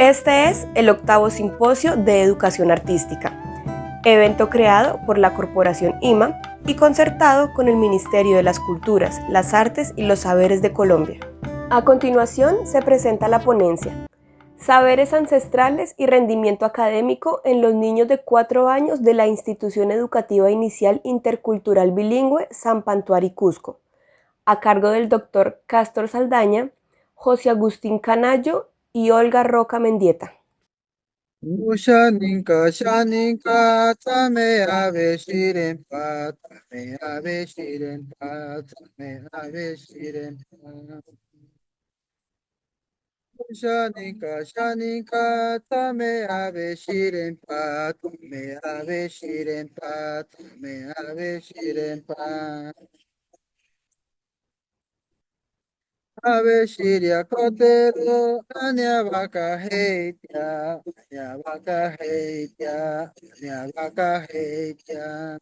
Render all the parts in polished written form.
Este es el 8º Simposio de Educación Artística, evento creado por la Corporación IMA y concertado con el Ministerio de las Culturas, las Artes y los Saberes de Colombia. A continuación se presenta la ponencia Saberes ancestrales y rendimiento académico en los niños de 4 años de la Institución Educativa Inicial Intercultural Bilingüe Sampantuari Cusco, a cargo del Dr. Cástor Saldaña, José Agustín Canayo y Olga Roca Mendieta. Shaninka, shaninka, tame ave shiren pa, tame ave shiren pa, tame ave shiren pa. Shaninka, shaninka, tame ave shiren pa, tame ave shiren pa, tame ave shiren pa. Ave shiria kotero, anya baka heitia, anya baka heitia, anya baka heitia.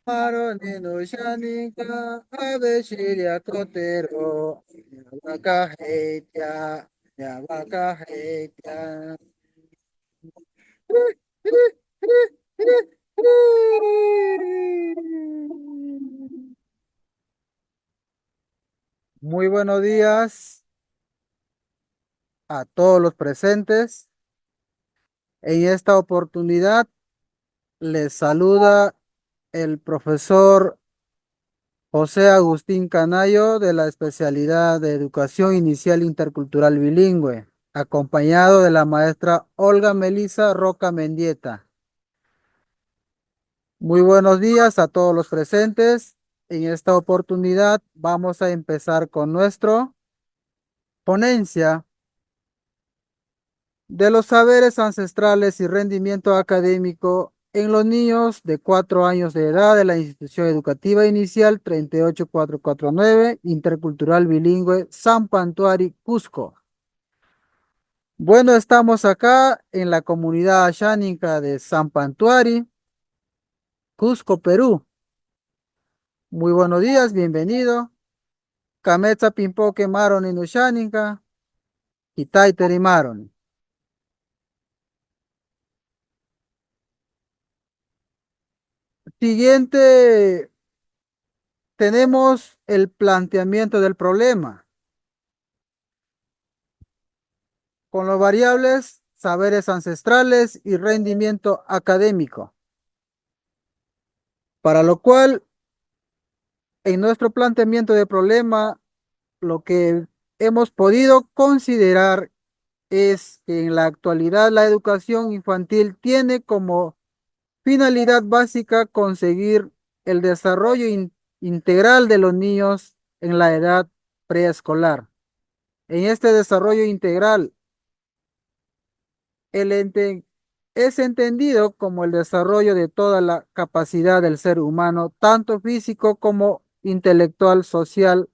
Maro nino shanika, ave shiria kotero, anya baka heitia, anya baka heitia. Muy buenos días a todos los presentes. En esta oportunidad les saluda el profesor José Agustín Canayo de la especialidad de Educación Inicial Intercultural Bilingüe, acompañado de la maestra Olga Melisa Roca Mendieta. Muy buenos días a todos los presentes. En esta oportunidad vamos a empezar con nuestra ponencia de los saberes ancestrales y rendimiento académico en los niños de 4 años de edad de la Institución Educativa Inicial 38449, Intercultural Bilingüe Sampantuari Cusco. Bueno, estamos acá en la comunidad ashánica de Sampantuari, Cusco, Perú. Muy buenos días, bienvenido. Kametsa Pimpoke Maroni Nushánica, Kitaiteri Maroni. Siguiente, tenemos el planteamiento del problema con las variables saberes ancestrales y rendimiento académico, para lo cual en nuestro planteamiento de problema lo que hemos podido considerar es que en la actualidad la educación infantil tiene como finalidad básica conseguir el desarrollo integral de los niños en la edad preescolar. En este desarrollo integral, es entendido como el desarrollo de toda la capacidad del ser humano, tanto físico como intelectual, social,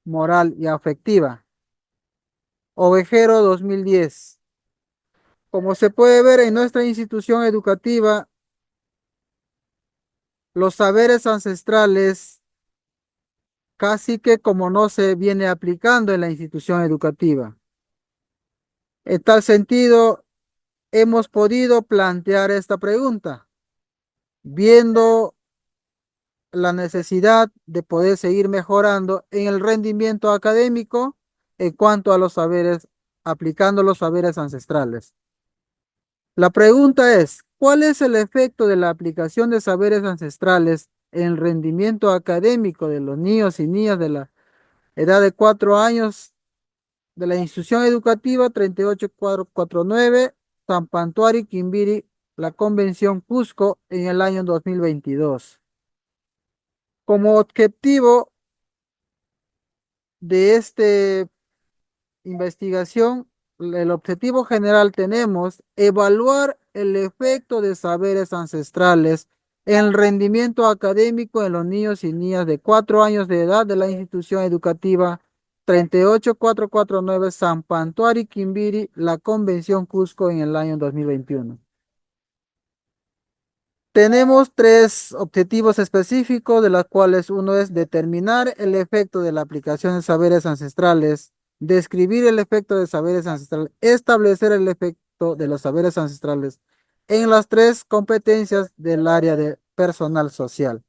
moral y afectiva. Ovejero 2010. Como se puede ver en nuestra institución educativa, los saberes ancestrales casi que como no se viene aplicando en la institución educativa. En tal sentido, hemos podido plantear esta pregunta, viendo la necesidad de poder seguir mejorando en el rendimiento académico en cuanto a los saberes, aplicando los saberes ancestrales. La pregunta es, ¿cuál es el efecto de la aplicación de saberes ancestrales en el rendimiento académico de los niños y niñas de la edad de 4 años de la institución educativa 38449, Sampantuari, Quimbiri, la Convención Cusco en el año 2022? Como objetivo de esta investigación, el objetivo general tenemos evaluar el efecto de saberes ancestrales en el rendimiento académico en los niños y niñas de 4 años de edad de la institución educativa 38449 Sampantuari, Quimbiri, la Convención Cusco en el año 2021. Tenemos 3 objetivos específicos, de los cuales uno es determinar el efecto de la aplicación de saberes ancestrales describir el efecto de saberes ancestrales, establecer el efecto de los saberes ancestrales en las tres competencias del área de personal social.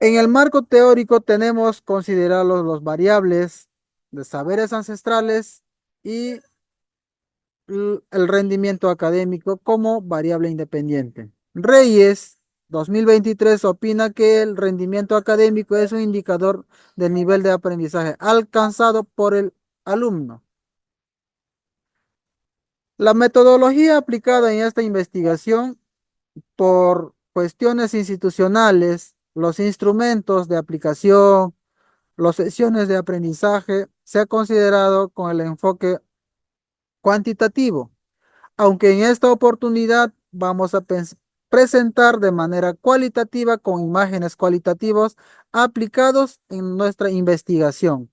En el marco teórico tenemos considerados los variables de saberes ancestrales y el rendimiento académico como variable independiente. Reyes 2023 opina que el rendimiento académico es un indicador del nivel de aprendizaje alcanzado por el alumno. La metodología aplicada en esta investigación por cuestiones institucionales, los instrumentos de aplicación, las sesiones de aprendizaje, se ha considerado con el enfoque cuantitativo, aunque en esta oportunidad vamos a presentar de manera cualitativa con imágenes cualitativas aplicados en nuestra investigación.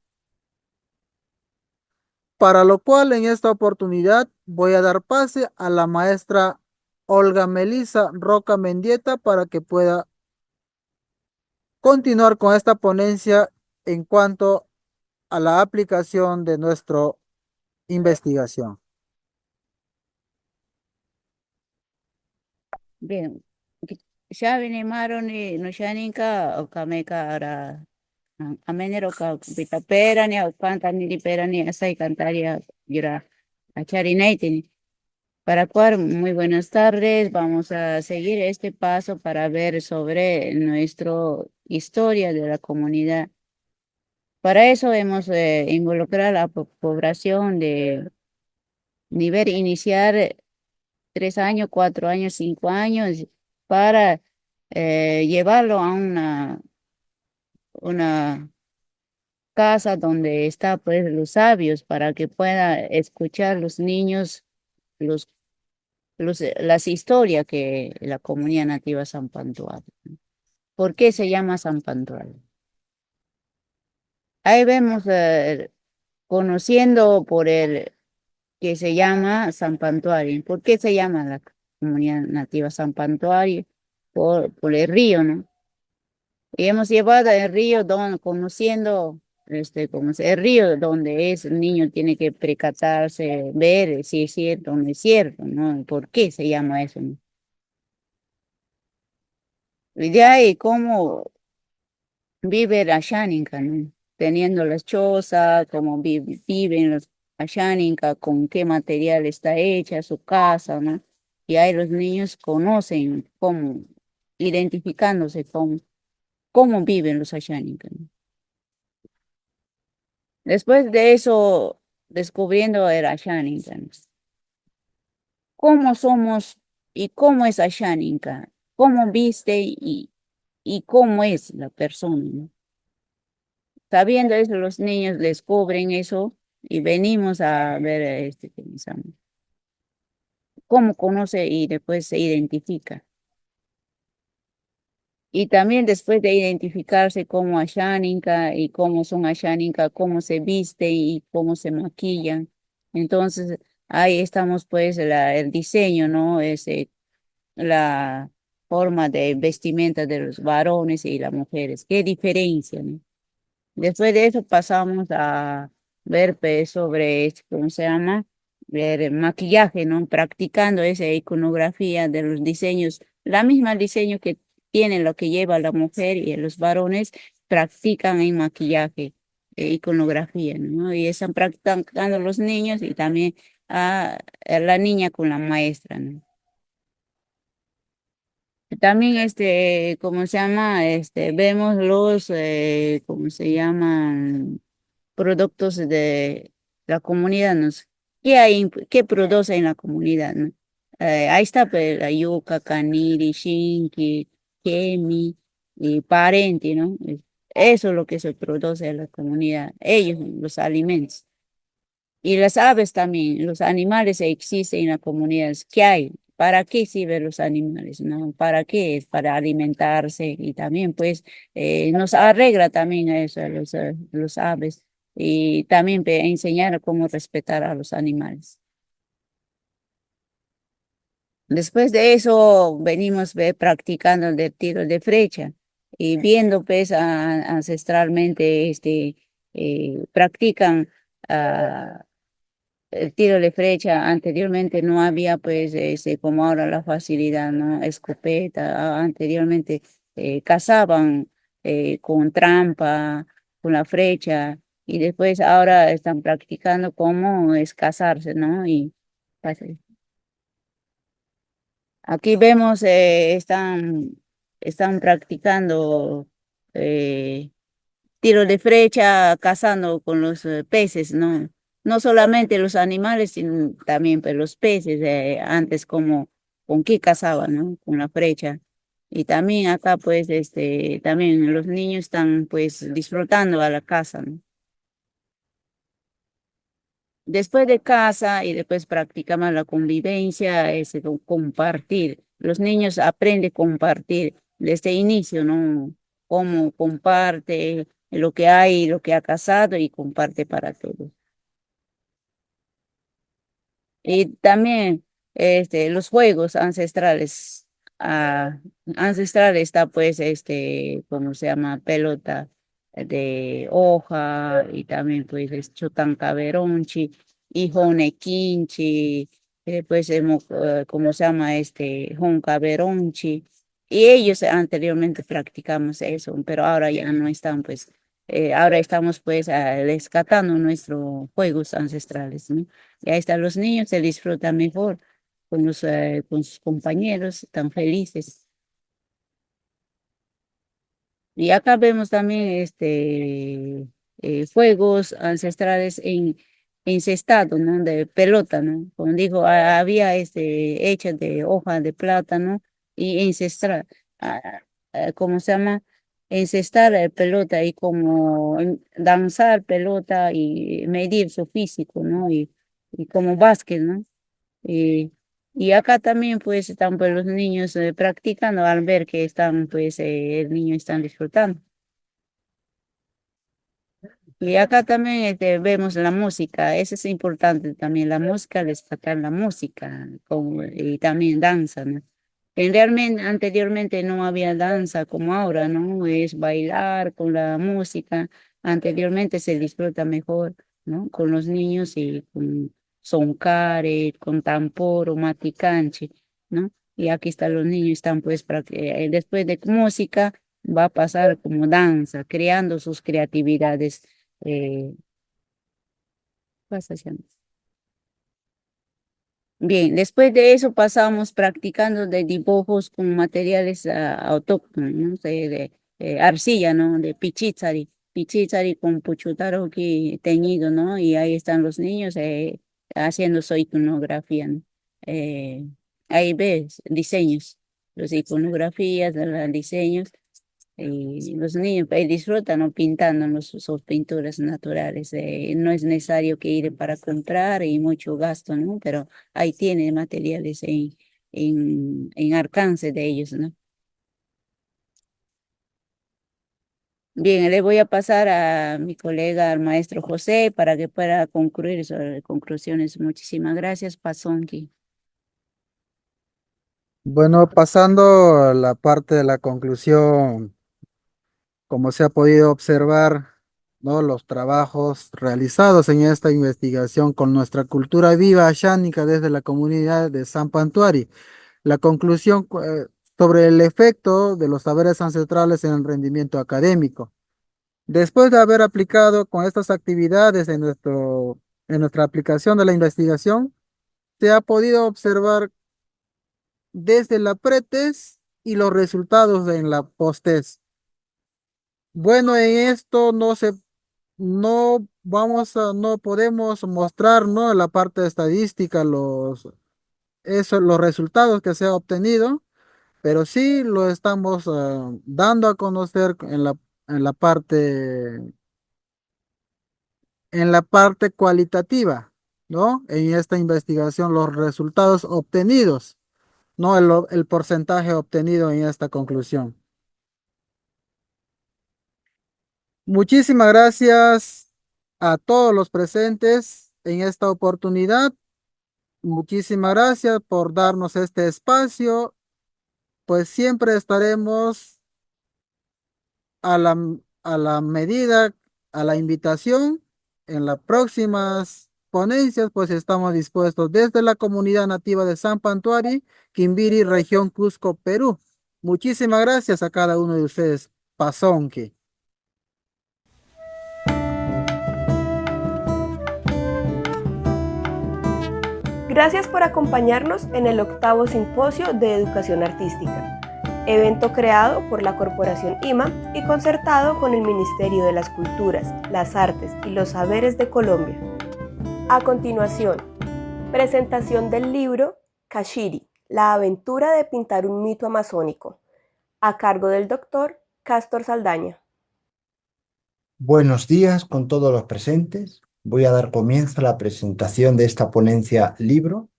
Para lo cual en esta oportunidad voy a dar pase a la maestra Olga Melisa Roca Mendieta para que pueda continuar con esta ponencia en cuanto a la aplicación de nuestra investigación. Bien, ya venimos no ya ninka o kameka ara amenero ka pitapera ni o canta ni pera ni asai cantaria gira a charinaitin. Para cual, muy buenas tardes. Vamos a seguir este paso para ver sobre nuestra historia de la comunidad. Para eso hemos involucrado a la población de nivel inicial 3 años, 4 años, 5 años, para llevarlo a una casa donde está pues los sabios para que pueda escuchar los niños los, las historias que la comunidad nativa San Pantual. ¿Por qué se llama San Pantual? Ahí vemos conociendo por el que se llama San Pantuario. ¿Por qué se llama la comunidad nativa San Pantuario? Por el río, ¿no? Y hemos llevado el río conociendo como el río donde es, el niño tiene que percatarse, ver si es cierto o no es cierto, ¿no? ¿Por qué se llama eso, no? Y de ahí cómo vive la Xáninca, ¿no? Teniendo las chozas, cómo viven los Asháninca, con qué material está hecha su casa, ¿no? Y ahí los niños conocen cómo, identificándose con cómo viven los Asháninca, ¿no? Después de eso, descubriendo el Asháninca, ¿no? ¿Cómo somos y cómo es Asháninca? ¿Cómo viste y cómo es la persona, ¿no? Sabiendo eso, los niños descubren eso y venimos a ver pensamos, cómo conoce y después se identifica. Y también después de identificarse como Asháninca y cómo son Asháninca, cómo se viste y cómo se maquillan. Entonces, ahí estamos pues el diseño, ¿no? La forma de vestimenta de los varones y las mujeres. ¿Qué diferencia, no? Después de eso pasamos a ver pues, sobre, ¿cómo se llama? Ver el maquillaje, ¿no? Practicando esa iconografía de los diseños, la misma diseño que tiene lo que lleva la mujer y los varones practican en maquillaje, iconografía, ¿no? Y están practicando los niños y también a la niña con la maestra, ¿no? También ¿cómo se llama? Vemos ¿cómo se llaman? Productos de la comunidad, ¿no? ¿Qué hay, qué produce en la comunidad, ¿no? Ahí está pues, la yuca, caniri, shinki, kemi y parente, ¿no? Eso es lo que se produce en la comunidad, ellos, los alimentos. Y las aves también, los animales existen en la comunidad. ¿Qué hay? ¿Para qué sirven los animales? ¿No? ¿Para qué? Es para alimentarse y también pues nos arregla también eso, los aves y también enseñar cómo respetar a los animales. Después de eso venimos practicando el de tiro de flecha y viendo pues ancestralmente practican ah, el tiro de flecha. Anteriormente no había pues como ahora la facilidad, ¿no? Escopeta, anteriormente cazaban con trampa, con la flecha, y después ahora están practicando cómo es cazarse, ¿no? Y así. Aquí vemos, están practicando eh, tiro de flecha, cazando con los peces, ¿no? No solamente los animales, sino también pues, los peces, antes como con qué cazaban, ¿no? Con la flecha. Y también acá, pues, también los niños están, pues, disfrutando a la caza, ¿no? Después de casa y después practicamos la convivencia, compartir. Los niños aprenden a compartir desde el inicio, ¿no? Cómo comparte lo que hay, lo que ha casado y comparte para todos. Y también los juegos ancestrales. Ancestrales está pues, ¿cómo se llama? Pelota de hoja y también pues chotancaveronchi, hijonequinchi, pues ¿cómo se llama? Joncaveronchi. Y ellos anteriormente practicamos eso, pero ahora ya no están pues, ahora estamos pues rescatando nuestros juegos ancestrales, ¿no? Y ahí están los niños, se disfrutan mejor con sus compañeros, tan felices. Y acá vemos también juegos ancestrales encestado, ¿no? De pelota, ¿no? Como digo, había hechas de hoja de plátano y encestrar, ¿cómo se llama? Encestar pelota y como danzar pelota y medir su físico, ¿no? Y como básquet, ¿no? Y, y acá también pues están pues los niños practicando al ver que están pues el niño están disfrutando. Y acá también vemos la música, eso es importante también, la música, destacar la música y también danza, ¿no? Que realmente anteriormente no había danza como ahora, ¿no? Es bailar con la música, anteriormente se disfruta mejor, ¿no? Con los niños y con soncare, con tambor o maticanche, ¿no? Y aquí están los niños, están pues, después de música va a pasar como danza, creando sus creatividades pasaciones. Bien, después de eso pasamos practicando de dibujos con materiales autóctonos, ¿no? Arcilla, ¿no? De pichitzari, pichitzari con puchutaro que teñido, ¿no? Y ahí están los niños haciendo su iconografía, ¿no? Eh, ahí ves diseños, los iconografías, los diseños. Y los niños disfrutan ¿no? Pintando sus pinturas naturales. No es necesario que ir para comprar y mucho gasto, ¿no? Pero ahí tiene materiales en alcance de ellos, ¿no? Bien, le voy a pasar a mi colega, al maestro José, para que pueda concluir sobre conclusiones. Muchísimas gracias, Pasonki. Bueno, pasando a la parte de la conclusión, como se ha podido observar, ¿no? Los trabajos realizados en esta investigación con nuestra cultura viva ashánica desde la comunidad de San Pantuari. La conclusión sobre el efecto de los saberes ancestrales en el rendimiento académico. Después de haber aplicado con estas actividades en nuestra aplicación de la investigación, se ha podido observar desde la pretest y los resultados en la posttest. Bueno, en esto no podemos mostrar, ¿no? La parte estadística, los resultados que se ha obtenido, pero sí lo estamos dando a conocer en la en la parte cualitativa, ¿no? En esta investigación, los resultados obtenidos, no el porcentaje obtenido en esta conclusión. Muchísimas gracias a todos los presentes en esta oportunidad. Muchísimas gracias por darnos este espacio, pues siempre estaremos a la medida, a la invitación, en las próximas ponencias, pues estamos dispuestos desde la comunidad nativa de San Pantuari, Quimbiri, región Cusco, Perú. Muchísimas gracias a cada uno de ustedes. Pasonque. Gracias por acompañarnos en el 8º Simposio de Educación Artística, evento creado por la Corporación IMA y concertado con el Ministerio de las Culturas, las Artes y los Saberes de Colombia. A continuación, presentación del libro Kashiri, la aventura de pintar un mito amazónico, a cargo del doctor Cástor Saldaña. Buenos días con todos los presentes. Voy a dar comienzo a la presentación de esta ponencia libro.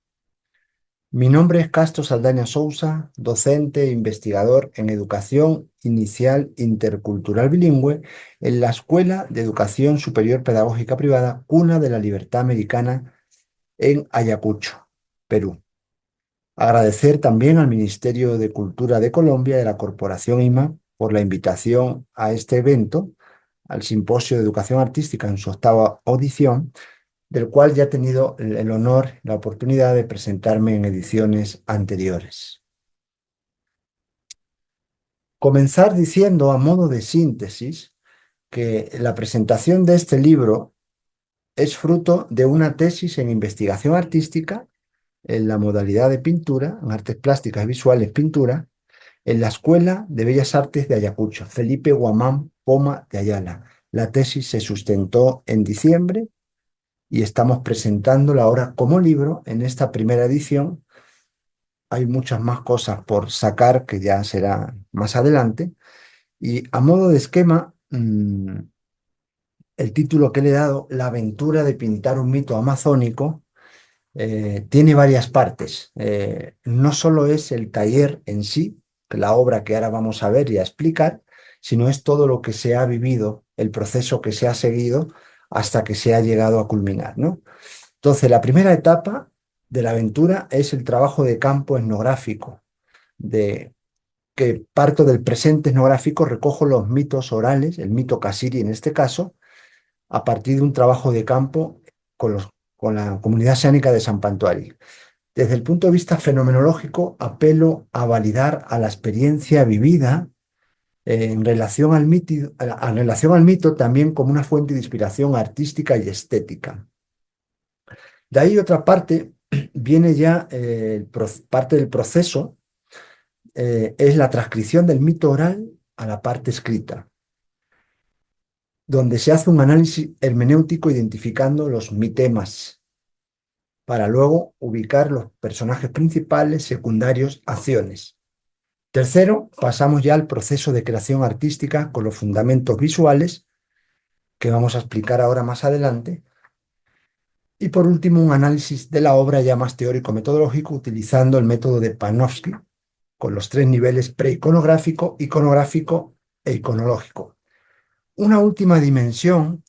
Mi nombre es Castro Saldaña Sousa, docente e investigador en Educación Inicial Intercultural Bilingüe en la Escuela de Educación Superior Pedagógica Privada Cuna de la Libertad Americana en Ayacucho, Perú. Agradecer también al Ministerio de Cultura de Colombia y a la Corporación IMA por la invitación a este evento, al Simposio de Educación Artística en su 8ª edición, del cual ya he tenido el honor, la oportunidad de presentarme en ediciones anteriores. Comenzar diciendo, a modo de síntesis, que la presentación de este libro es fruto de una tesis en investigación artística en la modalidad de pintura, en artes plásticas y visuales pintura, en la Escuela de Bellas Artes de Ayacucho, Felipe Guamán Poma de Ayala. La tesis se sustentó en diciembre y estamos presentándola ahora como libro en esta primera edición. Hay muchas más cosas por sacar que ya será más adelante. Y a modo de esquema, el título que le he dado, La aventura de pintar un mito amazónico, tiene varias partes. No solo es el taller en sí, la obra que ahora vamos a ver y a explicar, sino es todo lo que se ha vivido, el proceso que se ha seguido hasta que se ha llegado a culminar, ¿no? Entonces, la primera etapa de la aventura es el trabajo de campo etnográfico, de que parto del presente etnográfico, recojo los mitos orales, el mito Kashiri en este caso, a partir de un trabajo de campo con la comunidad xánica de San Pantuari. Desde el punto de vista fenomenológico, apelo a validar a la experiencia vivida en relación al mito también como una fuente de inspiración artística y estética. De ahí otra parte, viene ya parte del proceso, es la transcripción del mito oral a la parte escrita, donde se hace un análisis hermenéutico identificando los mitemas, para luego ubicar los personajes principales, secundarios, acciones. Tercero, pasamos ya al proceso de creación artística con los fundamentos visuales, que vamos a explicar ahora más adelante. Y por último, un análisis de la obra ya más teórico-metodológico utilizando el método de Panofsky, con los 3 niveles preiconográfico, iconográfico e iconológico. Una última dimensión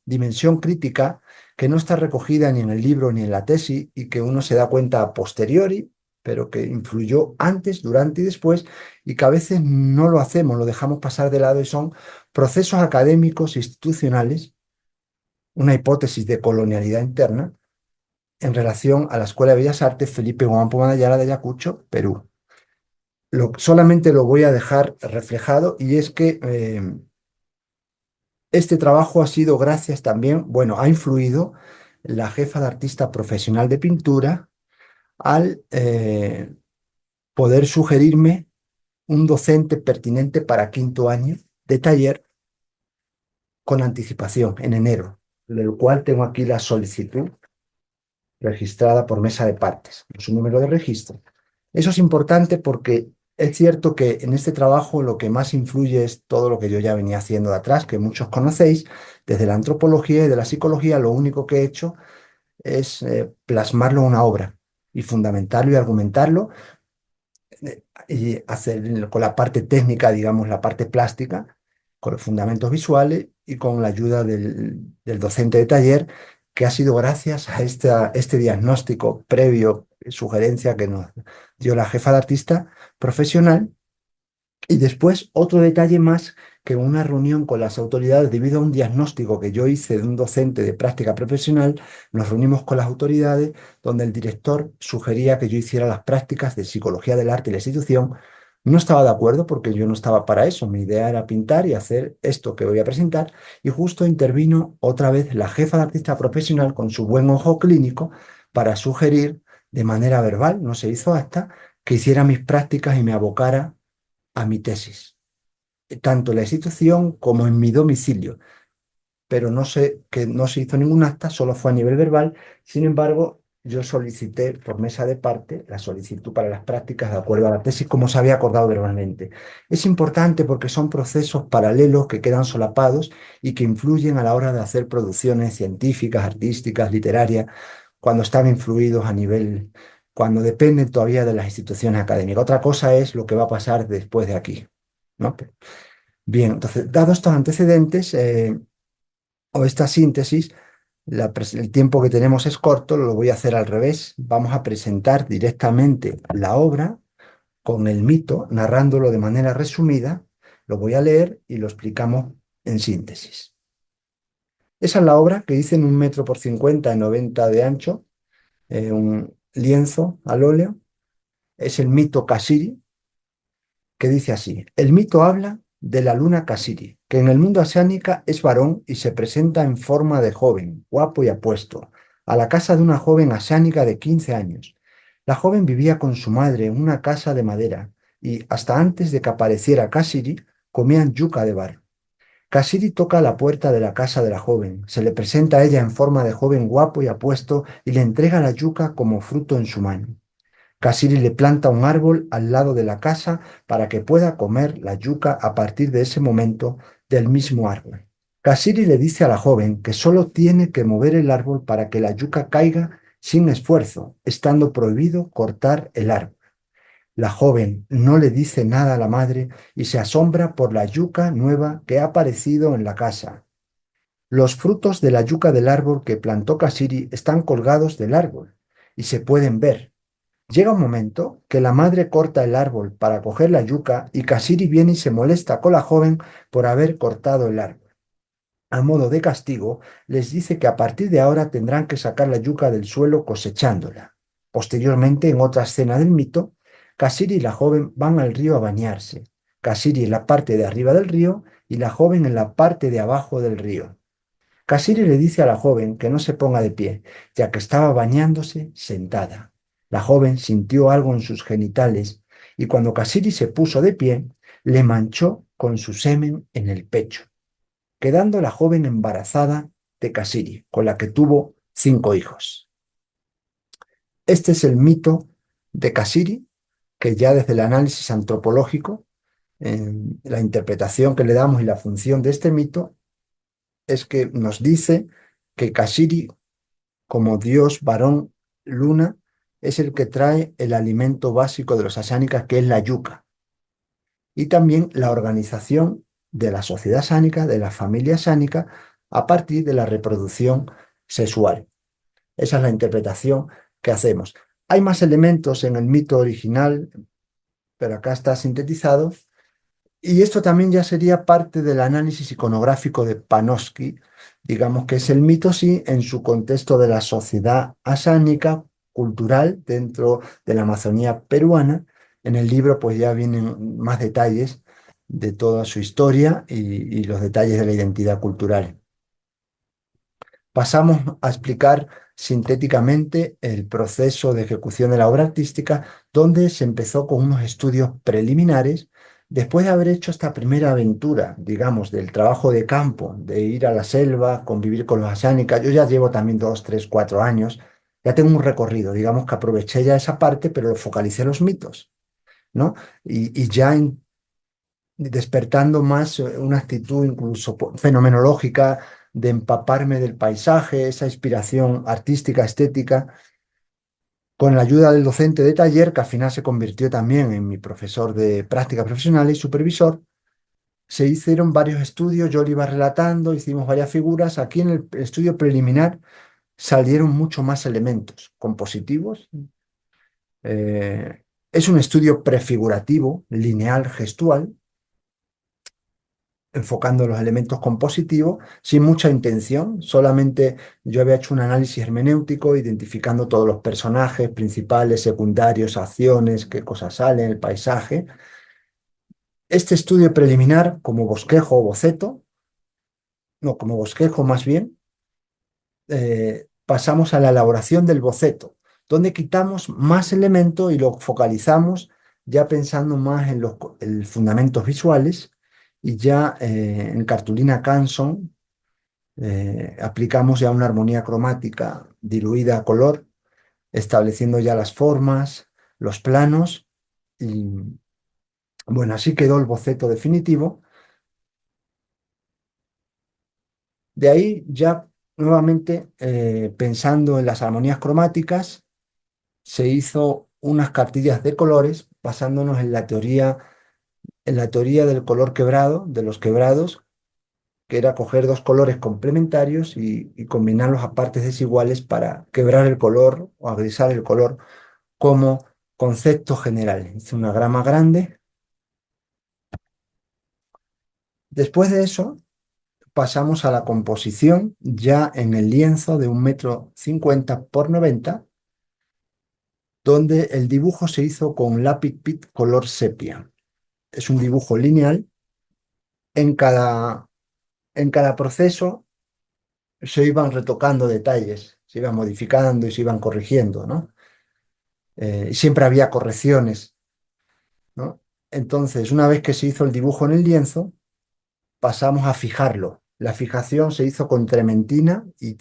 crítica, que no está recogida ni en el libro ni en la tesis y que uno se da cuenta a posteriori, pero que influyó antes, durante y después, y que a veces no lo hacemos, lo dejamos pasar de lado, y son procesos académicos institucionales, una hipótesis de colonialidad interna, en relación a la Escuela de Bellas Artes Felipe Guamán Poma de Ayala de Ayacucho, Perú. Solamente lo voy a dejar reflejado, y es que este trabajo ha sido gracias también, bueno, ha influido la jefa de artista profesional de pintura al poder sugerirme un docente pertinente para 5º año de taller con anticipación en enero, del cual tengo aquí la solicitud registrada por mesa de partes, su número de registro. Eso es importante porque es cierto que en este trabajo lo que más influye es todo lo que yo ya venía haciendo de atrás, que muchos conocéis, desde la antropología y de la psicología. Lo único que he hecho es plasmarlo en una obra y fundamentarlo y argumentarlo, y hacer con la parte técnica, digamos, la parte plástica, con los fundamentos visuales y con la ayuda del docente de taller, que ha sido gracias a este diagnóstico previo, sugerencia que nos dio la jefa de artista profesional. Y después otro detalle más que en una reunión con las autoridades, debido a un diagnóstico que yo hice de un docente de práctica profesional, nos reunimos con las autoridades donde el director sugería que yo hiciera las prácticas de psicología del arte y la institución. No estaba de acuerdo porque yo no estaba para eso. Mi idea era pintar y hacer esto que voy a presentar. Y justo intervino otra vez la jefa de artista profesional con su buen ojo clínico para sugerir de manera verbal, no se hizo acta, que hiciera mis prácticas y me abocara a mi tesis, tanto en la institución como en mi domicilio. Pero no sé, que no se hizo ningún acta, solo fue a nivel verbal. Sin embargo, yo solicité por mesa de parte la solicitud para las prácticas de acuerdo a la tesis, como se había acordado verbalmente. Es importante porque son procesos paralelos que quedan solapados y que influyen a la hora de hacer producciones científicas, artísticas, literarias, cuando están influidos a nivel, cuando dependen todavía de las instituciones académicas. Otra cosa es lo que va a pasar después de aquí, ¿no? Bien, entonces, dados estos antecedentes, o esta síntesis, el tiempo que tenemos es corto, lo voy a hacer al revés. Vamos a presentar directamente la obra con el mito, narrándolo de manera resumida. Lo voy a leer y lo explicamos en síntesis. Esa es la obra que dice en 1 metro por 50 y 90 de ancho, un lienzo al óleo. Es el mito Kashiri, que dice así: el mito habla de la luna Kashiri, que en el mundo asiánica es varón y se presenta en forma de joven, guapo y apuesto, a la casa de una joven asiánica de 15 años. La joven vivía con su madre en una casa de madera y, hasta antes de que apareciera Kashiri, comían yuca de barro. Kashiri toca a la puerta de la casa de la joven, se le presenta a ella en forma de joven guapo y apuesto y le entrega la yuca como fruto en su mano. Kashiri le planta un árbol al lado de la casa para que pueda comer la yuca a partir de ese momento del mismo árbol. Kashiri le dice a la joven que solo tiene que mover el árbol para que la yuca caiga sin esfuerzo, estando prohibido cortar el árbol. La joven no le dice nada a la madre y se asombra por la yuca nueva que ha aparecido en la casa. Los frutos de la yuca del árbol que plantó Kashiri están colgados del árbol y se pueden ver. Llega un momento que la madre corta el árbol para coger la yuca y Kashiri viene y se molesta con la joven por haber cortado el árbol. A modo de castigo, les dice que a partir de ahora tendrán que sacar la yuca del suelo cosechándola. Posteriormente, en otra escena del mito, Kashiri y la joven van al río a bañarse. Kashiri en la parte de arriba del río y la joven en la parte de abajo del río. Kashiri le dice a la joven que no se ponga de pie, ya que estaba bañándose sentada. La joven sintió algo en sus genitales y cuando Kashiri se puso de pie, le manchó con su semen en el pecho, quedando la joven embarazada de Kashiri, con la que tuvo 5 hijos. Este es el mito de Kashiri, que ya desde el análisis antropológico, la interpretación que le damos y la función de este mito es que nos dice que Kashiri, como dios varón luna, es el que trae el alimento básico de los asánicas, que es la yuca, y también la organización de la sociedad sánica, de la familia sánica, a partir de la reproducción sexual. Esa es la interpretación que hacemos. Hay más elementos en el mito original, pero acá está sintetizado, y esto también ya sería parte del análisis iconográfico de Panofsky, digamos que es el mito, sí, en su contexto de la sociedad asánica, cultural, dentro de la Amazonía peruana. En el libro pues ya vienen más detalles de toda su historia y los detalles de la identidad cultural. Pasamos a explicar sintéticamente el proceso de ejecución de la obra artística, donde se empezó con unos estudios preliminares. Después de haber hecho esta primera aventura, digamos, del trabajo de campo, de ir a la selva, convivir con los asánicas, yo ya llevo también 2, 3, 4 años, ya tengo un recorrido, digamos que aproveché ya esa parte, pero lo focalicé en los mitos, ¿no? Y ya despertando más una actitud incluso fenomenológica de empaparme del paisaje, esa inspiración artística, estética, con la ayuda del docente de taller, que al final se convirtió también en mi profesor de práctica profesional y supervisor. Se hicieron varios estudios, yo lo iba relatando, hicimos varias figuras. Aquí en el estudio preliminar salieron mucho más elementos compositivos. Es un estudio prefigurativo, lineal, gestual. enfocando los elementos compositivos sin mucha intención, solamente yo había hecho un análisis hermenéutico, identificando todos los personajes principales, secundarios, acciones, qué cosas salen, el paisaje. Este estudio preliminar, como bosquejo o boceto, no, como bosquejo más bien, pasamos a la elaboración del boceto, donde quitamos más elementos y lo focalizamos ya pensando más en los fundamentos visuales, y ya en cartulina Canson aplicamos ya una armonía cromática diluida a color, estableciendo ya las formas, los planos, y bueno, así quedó el boceto definitivo. De ahí ya nuevamente, pensando en las armonías cromáticas, se hizo unas cartillas de colores basándonos en la teoría del color quebrado, de los quebrados, que era coger dos colores complementarios y combinarlos a partes desiguales para quebrar el color o agrisar el color como concepto general. Hice una grama grande. Después de eso, pasamos a la composición ya en el lienzo de 1,50 m por 90, donde el dibujo se hizo con lápiz Pit color sepia. Es un dibujo lineal. En cada proceso se iban retocando detalles, se iban modificando y se iban corrigiendo, ¿no? Y siempre había correcciones, ¿no? Entonces, una vez que se hizo el dibujo en el lienzo, pasamos a fijarlo. La fijación se hizo con trementina y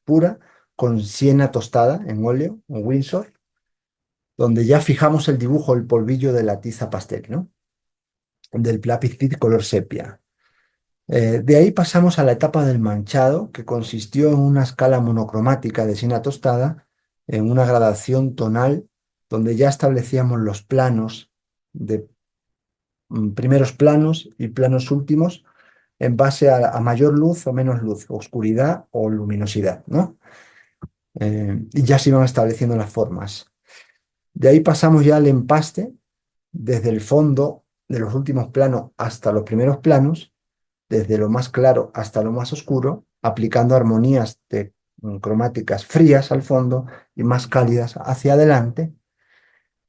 pura, con siena tostada en óleo, en Winsor, donde ya fijamos el dibujo, el polvillo de la tiza pastel, ¿no? Del lápiz Pit color sepia. De ahí pasamos a la etapa del manchado, que consistió en una escala monocromática de siena tostada, en una gradación tonal, donde ya establecíamos los planos de primeros planos y planos últimos en base a mayor luz o menos luz, oscuridad o luminosidad, ¿no? Y ya se iban estableciendo las formas. De ahí pasamos ya al empaste, desde el fondo de los últimos planos hasta los primeros planos, desde lo más claro hasta lo más oscuro, aplicando armonías cromáticas frías al fondo y más cálidas hacia adelante.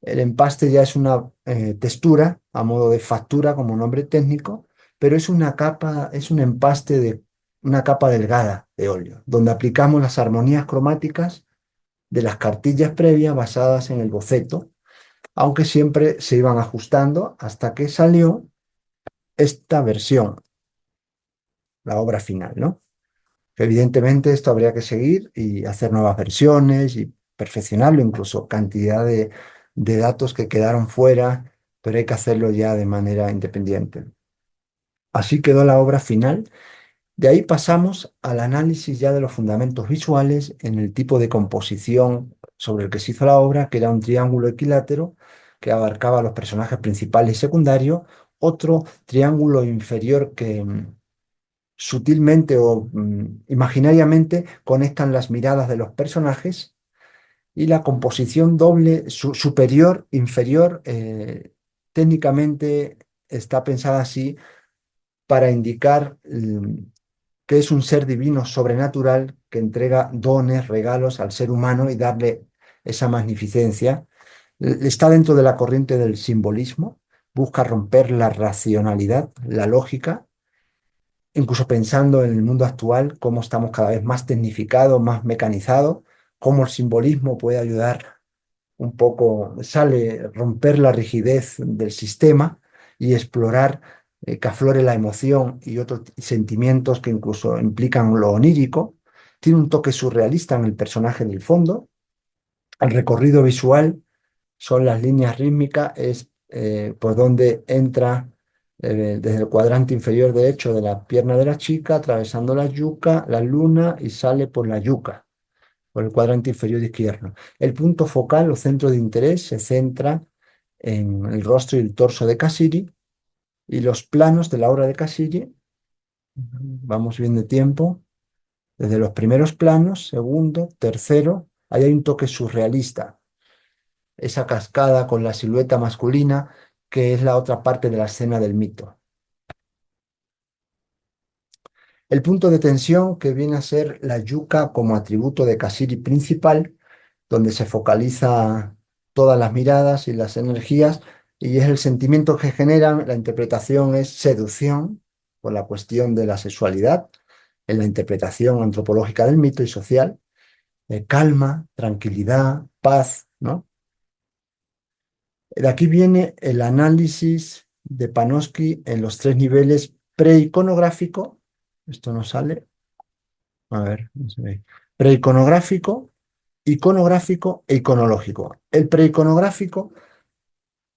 El empaste ya es una textura a modo de factura como nombre técnico, pero es una capa, es un empaste de una capa delgada de óleo, donde aplicamos las armonías cromáticas de las cartillas previas basadas en el boceto, aunque siempre se iban ajustando hasta que salió esta versión, la obra final, ¿no? Evidentemente esto habría que seguir y hacer nuevas versiones y perfeccionarlo, incluso cantidad de datos que quedaron fuera, pero hay que hacerlo ya de manera independiente. Así quedó la obra final. De ahí pasamos al análisis ya de los fundamentos visuales en el tipo de composición sobre el que se hizo la obra, que era un triángulo equilátero que abarcaba a los personajes principales y secundarios, otro triángulo inferior que sutilmente o imaginariamente conectan las miradas de los personajes, y la composición doble superior, inferior, técnicamente está pensada así para indicar que es un ser divino sobrenatural que entrega dones, regalos al ser humano y darle esa magnificencia. Está dentro de la corriente del simbolismo, busca romper la racionalidad, la lógica, incluso pensando en el mundo actual, cómo estamos cada vez más tecnificados, más mecanizados, cómo el simbolismo puede ayudar un poco, sale romper la rigidez del sistema y explorar, que aflore la emoción y otros sentimientos que incluso implican lo onírico. Tiene un toque surrealista en el personaje del fondo. El recorrido visual son las líneas rítmicas, es por donde entra desde el cuadrante inferior derecho de la pierna de la chica, atravesando la yuca, la luna, y sale por la yuca, por el cuadrante inferior izquierdo. El punto focal o centro de interés se centra en el rostro y el torso de Cassiri, y los planos de la obra de Cassiri, vamos viendo tiempo, desde los primeros planos, segundo, tercero, ahí hay un toque surrealista, esa cascada con la silueta masculina, que es la otra parte de la escena del mito. El punto de tensión que viene a ser la yuca como atributo de Kasiri principal, donde se focaliza todas las miradas y las energías, y es el sentimiento que generan. La interpretación es seducción por la cuestión de la sexualidad, en la interpretación antropológica del mito y social, calma, tranquilidad, paz, ¿no? De aquí viene el análisis de Panofsky en los 3 niveles preiconográfico. Esto no sale. A ver, no se ve. Preiconográfico, iconográfico e iconológico. El preiconográfico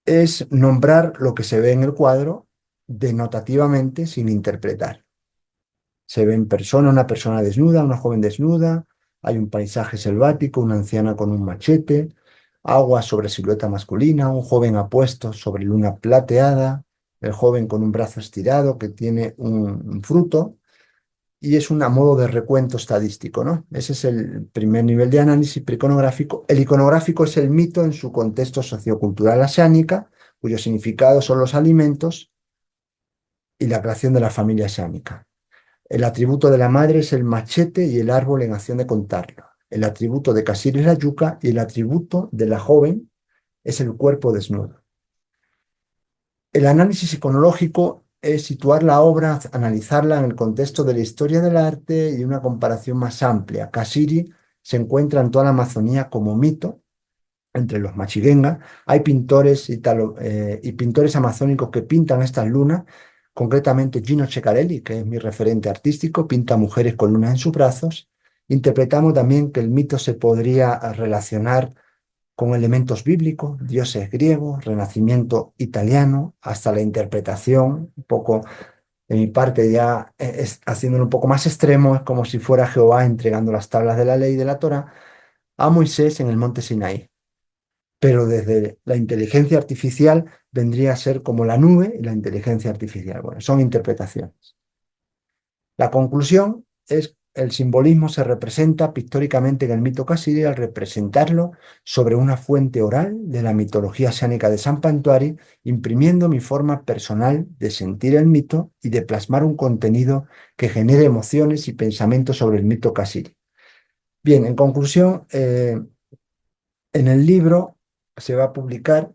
es nombrar lo que se ve en el cuadro denotativamente sin interpretar. Se ve en persona una persona desnuda, una joven desnuda, hay un paisaje selvático, una anciana con un machete, agua sobre silueta masculina, un joven apuesto sobre luna plateada, el joven con un brazo estirado que tiene un fruto, y es un a modo de recuento estadístico, ¿no? Ese es el primer nivel de análisis preiconográfico. El iconográfico es el mito en su contexto sociocultural asiánica, cuyo significado son los alimentos y la creación de la familia asiánica. El atributo de la madre es el machete y el árbol en acción de contarlo. El atributo de Kasiri es la yuca y el atributo de la joven es el cuerpo desnudo. El análisis iconológico es situar la obra, analizarla en el contexto de la historia del arte y una comparación más amplia. Kasiri se encuentra en toda la Amazonía como mito, entre los Machigenga. Hay pintores y pintores amazónicos que pintan estas lunas, concretamente Gino Ceccarelli, que es mi referente artístico, pinta mujeres con lunas en sus brazos. Interpretamos también que el mito se podría relacionar con elementos bíblicos, dioses griegos, renacimiento italiano, hasta la interpretación, un poco de mi parte ya haciéndolo un poco más extremo, es como si fuera Jehová entregando las tablas de la ley de la Torá a Moisés en el monte Sinaí. Pero desde la inteligencia artificial vendría a ser como la nube y la inteligencia artificial. Bueno, son interpretaciones. La conclusión es el simbolismo se representa pictóricamente en el mito Kasiri al representarlo sobre una fuente oral de la mitología asiánica de San Pantuari, imprimiendo mi forma personal de sentir el mito y de plasmar un contenido que genere emociones y pensamientos sobre el mito Kasiri. Bien, en conclusión, en el libro se va a publicar,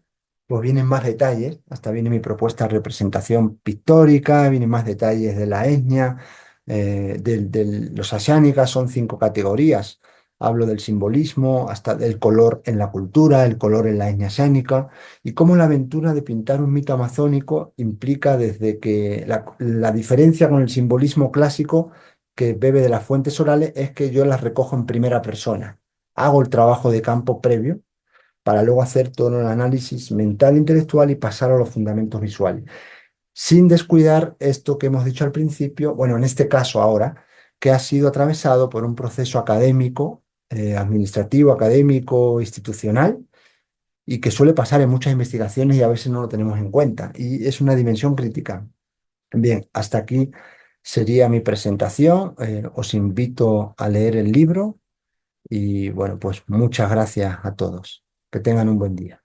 pues vienen más detalles, hasta viene mi propuesta de representación pictórica, vienen más detalles de la etnia, de los asiánicas, son 5 categorías. Hablo del simbolismo, hasta del color en la cultura, el color en la etnia asiánica, y cómo la aventura de pintar un mito amazónico implica desde que la diferencia con el simbolismo clásico que bebe de las fuentes orales es que yo las recojo en primera persona. Hago el trabajo de campo previo para luego hacer todo el análisis mental e intelectual y pasar a los fundamentos visuales. Sin descuidar esto que hemos dicho al principio, bueno, en este caso ahora, que ha sido atravesado por un proceso académico, administrativo, académico, institucional, y que suele pasar en muchas investigaciones y a veces no lo tenemos en cuenta, y es una dimensión crítica. Bien, hasta aquí sería mi presentación. Os invito a leer el libro y bueno, pues muchas gracias a todos. Que tengan un buen día.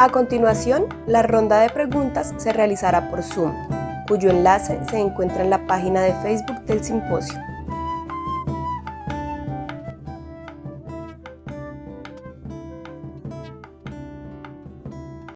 A continuación, la ronda de preguntas se realizará por Zoom, cuyo enlace se encuentra en la página de Facebook del simposio.